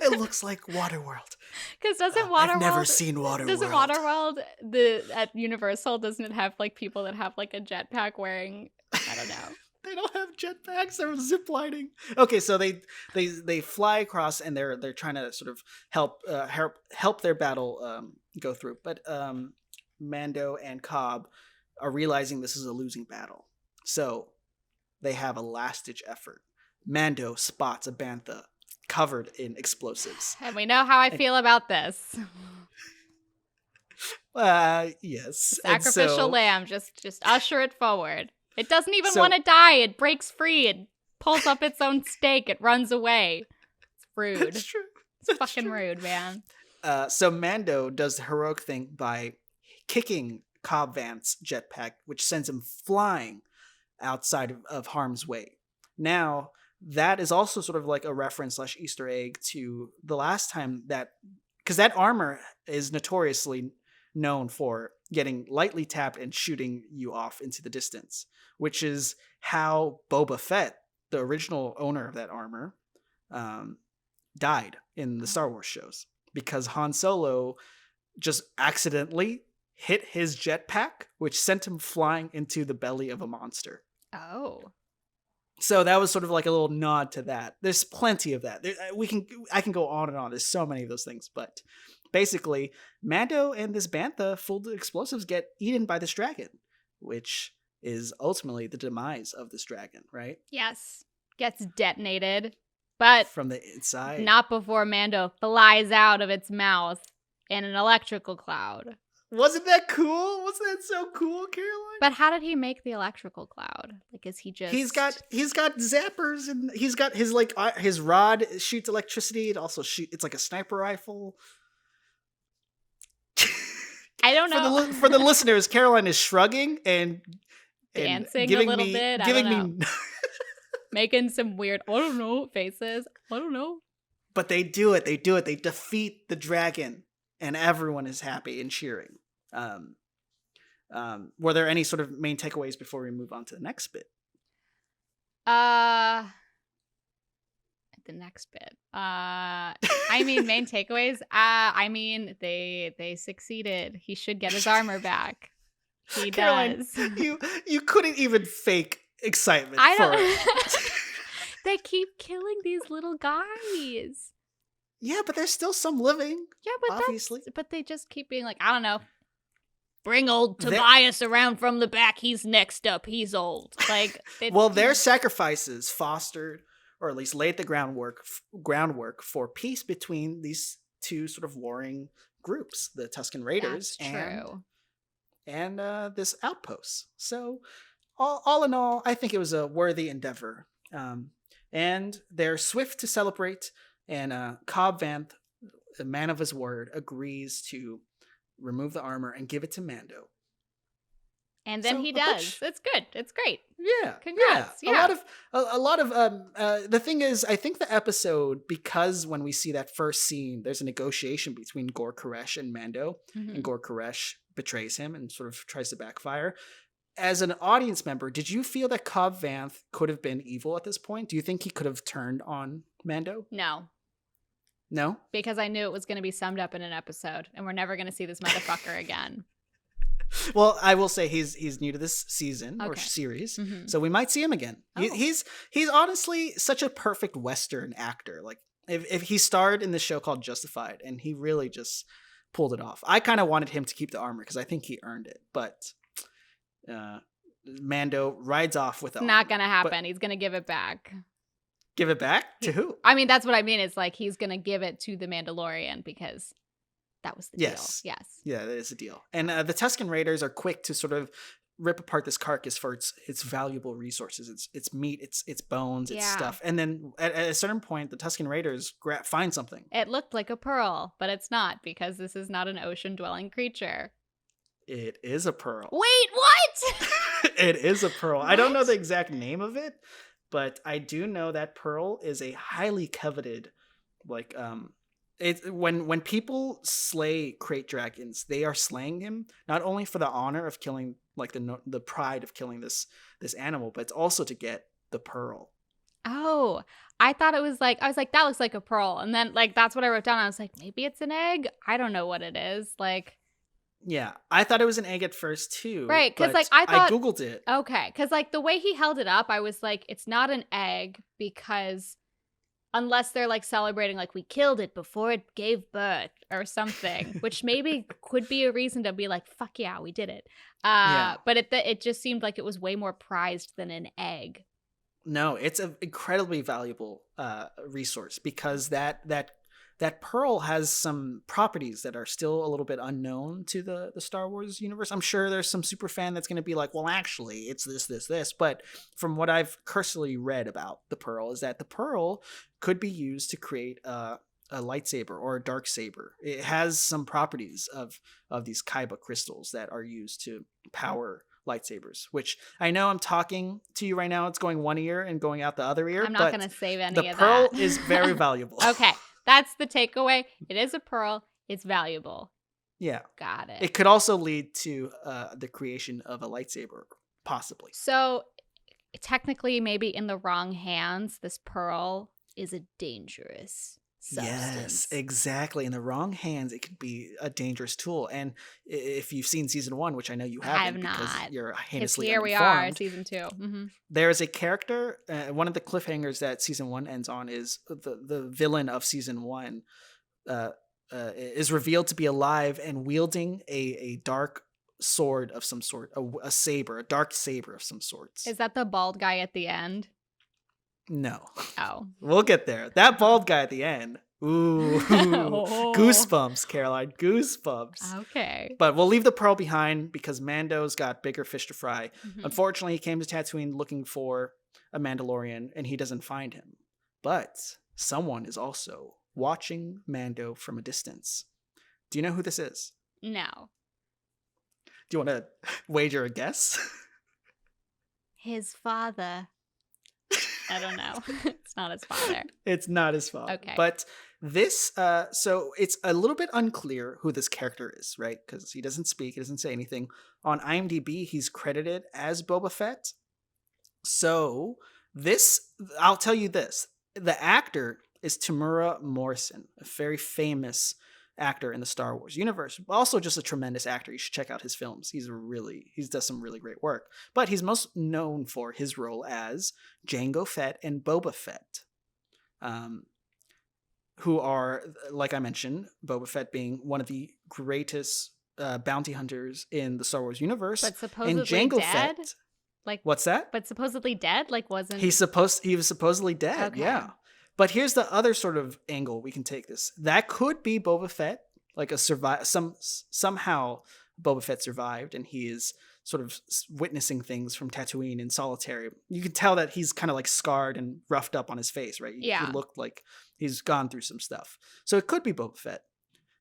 It looks like Waterworld. Because doesn't Waterworld... I've never seen Waterworld. Doesn't Waterworld, at Universal, doesn't it have like people that have like a jetpack wearing... I don't know. They don't have jetpacks. They're ziplining. Okay, so they fly across and they're trying to sort of help their battle go through. But Mando and Cobb are realizing this is a losing battle. So they have a last-ditch effort. Mando spots a bantha covered in explosives. And we know how I feel about this. Yes. Sacrificial lamb. Just usher it forward. It doesn't even want to die. It breaks free. It pulls up its own steak. It runs away. It's rude. That's true. It's fucking rude, man. So Mando does the heroic thing by kicking Cobb Vanth's jetpack, which sends him flying outside of harm's way. Now, that is also sort of like a reference / Easter egg to the last time that... Because that armor is notoriously known for getting lightly tapped and shooting you off into the distance, which is how Boba Fett, the original owner of that armor, died in the Star Wars shows, because Han Solo just accidentally hit his jetpack, which sent him flying into the belly of a monster. Oh. So that was sort of like a little nod to that. There's plenty of that. I can go on and on. There's so many of those things, but basically, Mando and this bantha full of explosives get eaten by this dragon, which is ultimately the demise of this dragon, right? Yes. Gets detonated, but from the inside. Not before Mando flies out of its mouth in an electrical cloud. Wasn't that cool? Wasn't that so cool, Caroline? But how did he make the electrical cloud? Like, is he just... He's got zappers, and he's got his rod shoots electricity. It also it's like a sniper rifle. I don't know. For the listeners, Caroline is shrugging and dancing a little bit. Giving me making some weird, I don't know, faces. I don't know. But they do it. They defeat the dragon, and everyone is happy and cheering. Were there any sort of main takeaways before we move on to the next bit? The next bit. I mean, main takeaways. I mean, they succeeded. He should get his armor back. He Caroline, does. You couldn't even fake excitement. I don't. They keep killing these little guys. Yeah, but there's still some living. Yeah, but obviously. But they just keep being like, I don't know. Bring old Tobias around from the back. He's next up. He's old. Like, their sacrifices fostered, or at least laid the groundwork for peace between these two sort of warring groups, the Tusken Raiders and this outpost. So, all in all, I think it was a worthy endeavor. And they're swift to celebrate. And Cobb Vanth, a man of his word, agrees to remove the armor and give it to Mando. And then he does. It's good. It's great. Yeah. Congrats. Yeah. A lot of the thing is, I think the episode, because when we see that first scene, there's a negotiation between Gor Koresh and Mando, and Gor Koresh betrays him and sort of tries to backfire. As an audience member, did you feel that Cobb Vanth could have been evil at this point? Do you think he could have turned on Mando? No? Because I knew it was going to be summed up in an episode, and we're never going to see this motherfucker again. Well, I will say he's new to this season or series, so we might see him again. Oh. He's honestly such a perfect Western actor. Like, if he starred in this show called Justified, and he really just pulled it off. I kind of wanted him to keep the armor because I think he earned it, but Mando rides off with it. Not gonna happen. He's gonna give it back. Give it back to who? I mean, that's what I mean. It's like he's gonna give it to the Mandalorian because that was the deal. Yes. Yeah, that is a deal. And the Tusken Raiders are quick to sort of rip apart this carcass for its valuable resources, its meat, its bones, its stuff. And then at a certain point, the Tusken Raiders find something. It looked like a pearl, but it's not, because this is not an ocean-dwelling creature. It is a pearl. Wait, what? It is a pearl. What? I don't know the exact name of it, but I do know that pearl is a highly coveted, like, when people slay crate dragons, they are slaying him not only for the honor of killing, like the pride of killing this animal, but it's also to get the pearl. Oh, I thought it was like, I was like, that looks like a pearl. And then like, that's what I wrote down. I was like, maybe it's an egg. I don't know what it is. Like, Yeah, I thought it was an egg at first too, right. Cause like but I I thought, Googled it. okay. Cause like the way he held it up, I was like, it's not an egg because unless they're like celebrating, like we killed it before it gave birth or something, which maybe could be a reason to be like, fuck yeah, we did it. Yeah. But it just seemed like it was way more prized than an egg. No, it's an incredibly valuable resource because that pearl has some properties that are still a little bit unknown to the Star Wars universe. I'm sure there's some super fan that's going to be like, well, actually, it's this. But from what I've cursorily read about the pearl is that the pearl could be used to create a lightsaber or a dark saber. It has some properties of these Kaiba crystals that are used to power lightsabers, which I know I'm talking to you right now. It's going one ear and going out the other ear. I'm not going to save any the of pearl that. is very valuable. Okay. That's the takeaway. It is a pearl. It's valuable. Yeah. Got it. It could also lead to the creation of a lightsaber, possibly. So technically, maybe in the wrong hands, this pearl is a dangerous substance. Yes, exactly. In the wrong hands, it could be a dangerous tool. And if you've seen season 1, which I know you haven't, because you're heinously here uninformed, we are, season 2. Mm-hmm. There is a character. One of the cliffhangers that season 1 ends on is the villain of season 1 is revealed to be alive and wielding a dark sword of some sort, a saber, a dark saber of some sorts. Is that the bald guy at the end? No. Oh. We'll get there. That bald guy at the end. Ooh. Goosebumps, Caroline. Goosebumps. Okay. But we'll leave the pearl behind because Mando's got bigger fish to fry. Mm-hmm. Unfortunately, he came to Tatooine looking for a Mandalorian and he doesn't find him. But someone is also watching Mando from a distance. Do you know who this is? No. Do you want to wager a guess? His father. I don't know. It's not his father. It's not his father. Okay. But this, so it's a little bit unclear who this character is, right? Because he doesn't speak, he doesn't say anything. On IMDb, he's credited as Boba Fett. So this, I'll tell you this. The actor is Tamura Morrison, a very famous actor in the Star Wars universe. Also just a tremendous actor. You should check out his films. He does some really great work. But he's most known for his role as Jango Fett and Boba Fett. Who are, like I mentioned, Boba Fett being one of the greatest bounty hunters in the Star Wars universe. But supposedly and Jango dead? Fett, like, what's that? But supposedly dead? Like wasn't he was supposedly dead, okay. Yeah. But here's the other sort of angle we can take this. That could be Boba Fett, like somehow Boba Fett survived and he is sort of witnessing things from Tatooine in solitary. You can tell that he's kind of like scarred and roughed up on his face, right? Yeah. He looked like he's gone through some stuff. So it could be Boba Fett.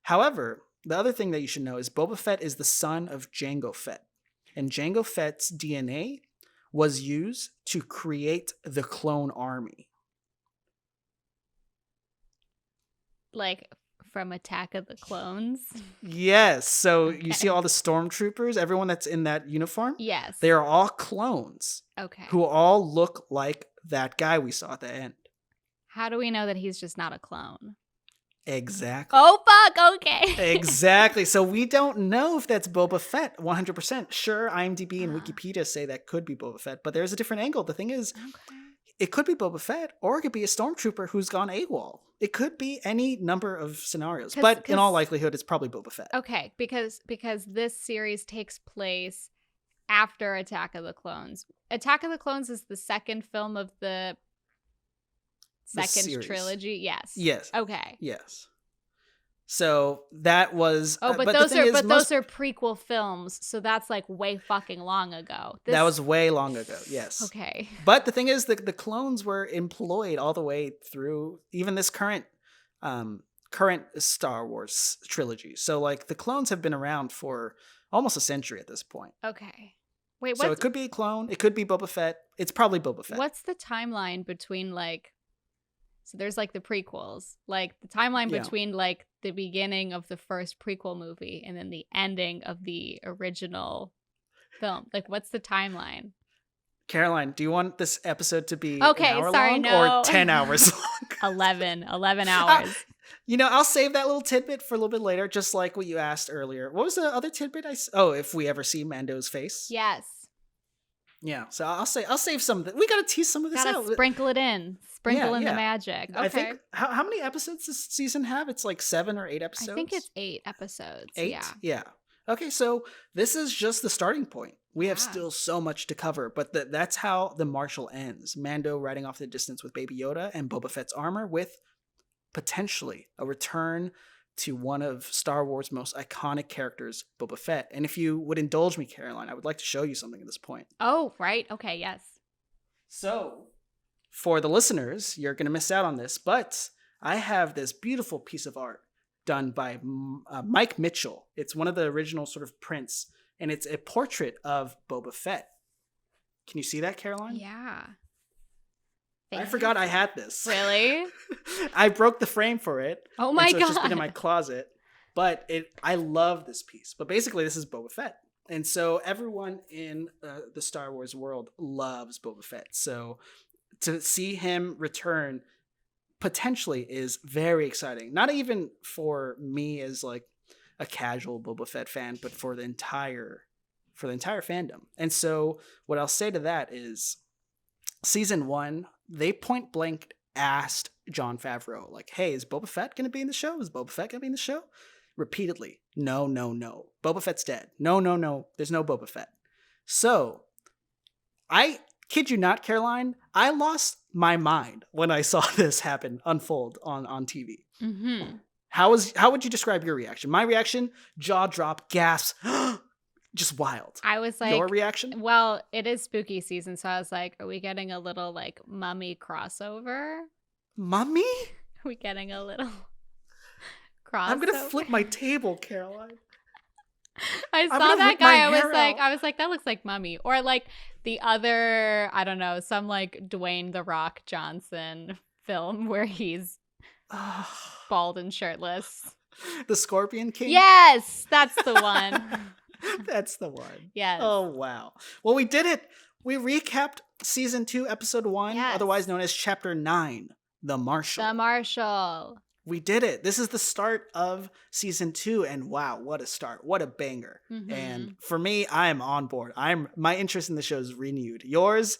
However, the other thing that you should know is Boba Fett is the son of Jango Fett. And Jango Fett's DNA was used to create the clone army. Like from Attack of the Clones? Yes. So Okay. You see all the stormtroopers, everyone that's in that uniform? Yes. They are all clones. Okay. Who all look like that guy we saw at the end. How do we know that he's just not a clone? Exactly. Oh, fuck. Okay. Exactly. So we don't know if that's Boba Fett 100%. Sure, IMDb and Wikipedia say that could be Boba Fett, but there's a different angle. The thing is, it could be Boba Fett, or it could be a stormtrooper who's gone AWOL. It could be any number of scenarios, but in all likelihood, it's probably Boba Fett. Okay, because this series takes place after Attack of the Clones. Attack of the Clones is the second film of the second trilogy. Yes. Yes. Okay. Yes. So that was. But those are prequel films, so that's like way fucking long ago. That was way long ago. Yes. Okay. But the thing is, the clones were employed all the way through even this current Star Wars trilogy. So like the clones have been around for almost a century at this point. Okay. Wait. So it could be a clone. It could be Boba Fett. It's probably Boba Fett. What's the timeline between like? So there's like the prequels, like the timeline between like the beginning of the first prequel movie and then the ending of the original film. Like, what's the timeline? Caroline, do you want this episode to be Okay, an hour sorry, long no. or 10 hours long? 11 hours. I'll save that little tidbit for a little bit later, just like what you asked earlier. What was the other tidbit? If we ever see Mando's face. Yes. Yeah, so I'll save some of it. We gotta tease some of this out. Gotta sprinkle it in. Sprinkle in the magic. Okay. I think how many episodes does this season have? It's like 7 or 8 episodes. I think it's 8 episodes. 8? Yeah. Okay, so this is just the starting point. We have still so much to cover, but that's how the Marshal ends. Mando riding off the distance with Baby Yoda and Boba Fett's armor, with potentially a return to one of Star Wars' most iconic characters, Boba Fett. And if you would indulge me, Caroline, I would like to show you something at this point. Oh, right. Okay, yes. So, for the listeners, you're going to miss out on this, but I have this beautiful piece of art done by Mike Mitchell. It's one of the original sort of prints, and it's a portrait of Boba Fett. Can you see that, Caroline? Yeah. I forgot I had this. Really? I broke the frame for it. Oh my God. It's just been in my closet. But I love this piece. But basically, this is Boba Fett. And so everyone in the Star Wars world loves Boba Fett. So to see him return potentially is very exciting. Not even for me as like a casual Boba Fett fan, but for the entire fandom. And so what I'll say to that is, season 1, they point blank asked Jon Favreau, like, hey, is Boba Fett going to be in the show? Is Boba Fett going to be in the show? Repeatedly. No. Boba Fett's dead. No. There's no Boba Fett. So, I kid you not, Caroline, I lost my mind when I saw this unfold on TV. Mm-hmm. How would you describe your reaction? My reaction, jaw drop, gasp, just wild. I was like, your reaction? Well, it is spooky season, so I was like, are we getting a little like mummy crossover? Mummy? Are we getting a little crossover? I'm gonna flip my table, Caroline. I saw that guy. I was like, that looks like Mummy, or like the other, I don't know, some like Dwayne the Rock Johnson film where he's bald and shirtless. The Scorpion King. Yes, that's the one. That's the one. Yes. Oh, wow. Well, we did it. We recapped season 2, episode 1, otherwise known as chapter 9, The Marshal. The Marshal. We did it. This is the start of season 2, and wow, what a start. What a banger. Mm-hmm. And for me, I am on board. My interest in the show is renewed. Yours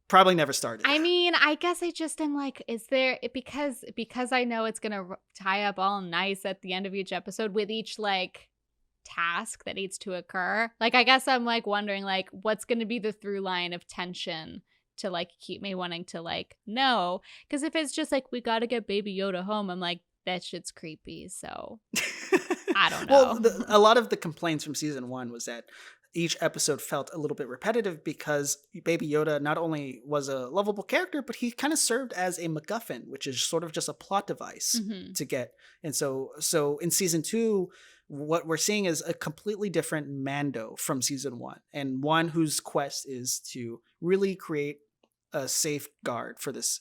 probably never started. I mean, I guess I just am like, is there, because I know it's going to tie up all nice at the end of each episode with each like task that needs to occur. Like, I guess I'm like wondering like what's going to be the through line of tension to like keep me wanting to like know, because if it's just like we got to get Baby Yoda home, I'm like, that shit's creepy. So I don't know. Well, a lot of the complaints from season 1 was that each episode felt a little bit repetitive because Baby Yoda not only was a lovable character, but he kind of served as a MacGuffin, which is sort of just a plot device to get. And so in season 2, what we're seeing is a completely different Mando from season 1, and one whose quest is to really create a safeguard for this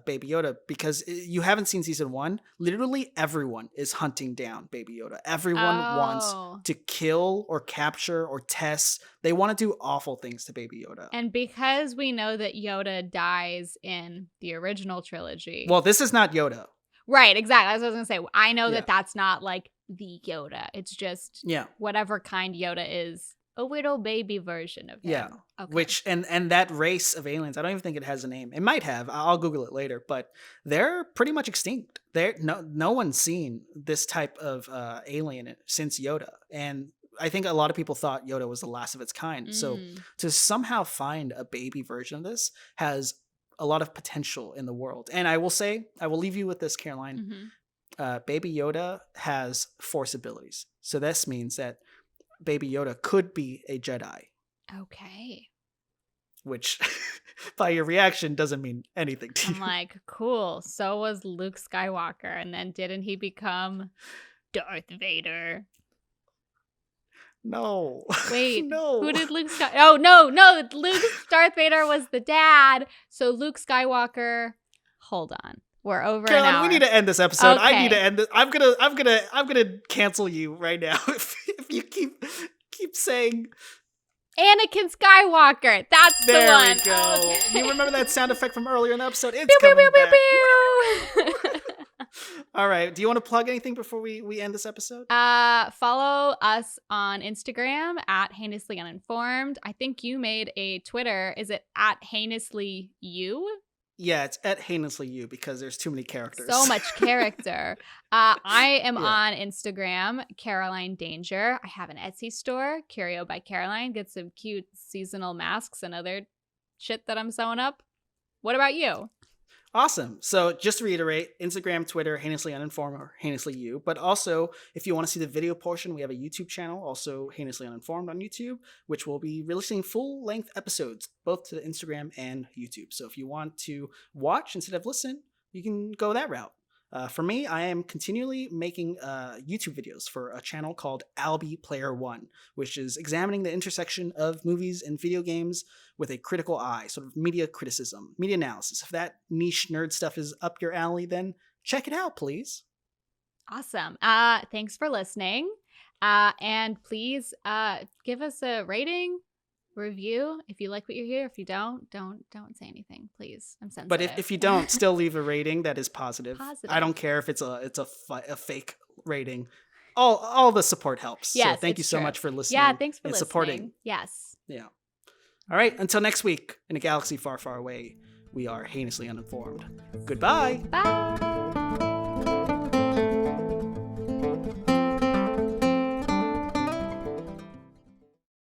Baby Yoda, because you haven't seen season 1. Literally everyone is hunting down Baby Yoda. Everyone wants to kill or capture or test. They want to do awful things to Baby Yoda. And because we know that Yoda dies in the original trilogy. Well, this is not Yoda. Right, exactly. That's what I was going to say. I know that that's not like the Yoda. It's just whatever kind Yoda is. A little baby version of him. Yeah. Okay. Which and that race of aliens, I don't even think it has a name. It might have. I'll Google it later, but they're pretty much extinct. No one's seen this type of alien since Yoda. And I think a lot of people thought Yoda was the last of its kind. So to somehow find a baby version of this has a lot of potential in the world. And I will leave you with this, Caroline. Baby Yoda has Force abilities. So this means that Baby Yoda could be a Jedi. Okay. Which, by your reaction, doesn't mean anything to you. I'm like, cool. So was Luke Skywalker. And then didn't he become Darth Vader? No. Wait, no. Who did Luke Skywalker? Oh, no. Darth Vader was the dad. So Luke Skywalker, hold on. We're over Caroline, an hour. we need to end this episode. Okay. I need to end this. I'm gonna cancel you right now if you keep saying Anakin Skywalker. That's the There one. we go. Oh, okay. You remember that sound effect from earlier in the episode? It's Pew, pew, coming pew, back. pew, pew. All right. Do you want to plug anything before we end this episode? Follow us on Instagram at heinously uninformed. I think you made a Twitter. Is it at heinously you? Yeah, it's at heinously you because there's too many characters. So much character. I am on Instagram, Caroline Danger. I have an Etsy store, Curio by Caroline. Get some cute seasonal masks and other shit that I'm sewing up. What about you? Awesome. So just to reiterate, Instagram, Twitter, heinously uninformed or heinously you. But also, if you want to see the video portion, we have a YouTube channel, also heinously uninformed on YouTube, which will be releasing full-length episodes, both to the Instagram and YouTube. So if you want to watch instead of listen, you can go that route. For me, I am continually making YouTube videos for a channel called Albie Player One, which is examining the intersection of movies and video games with a critical eye, sort of media criticism, media analysis. If that niche nerd stuff is up your alley, then check it out, please. Awesome. Thanks for listening. And please give us a rating, review. If you like what you hear, if you don't say anything, please. I'm sensitive. But if you don't, still leave a rating that is positive. Positive. I don't care if it's a fake rating. All the support helps. Yes, so thank you so true. much for listening. Yeah, thanks for and listening. supporting. Yes. Yeah. All right. Until next week, in a galaxy far, far away, we are heinously uninformed. Goodbye. Bye.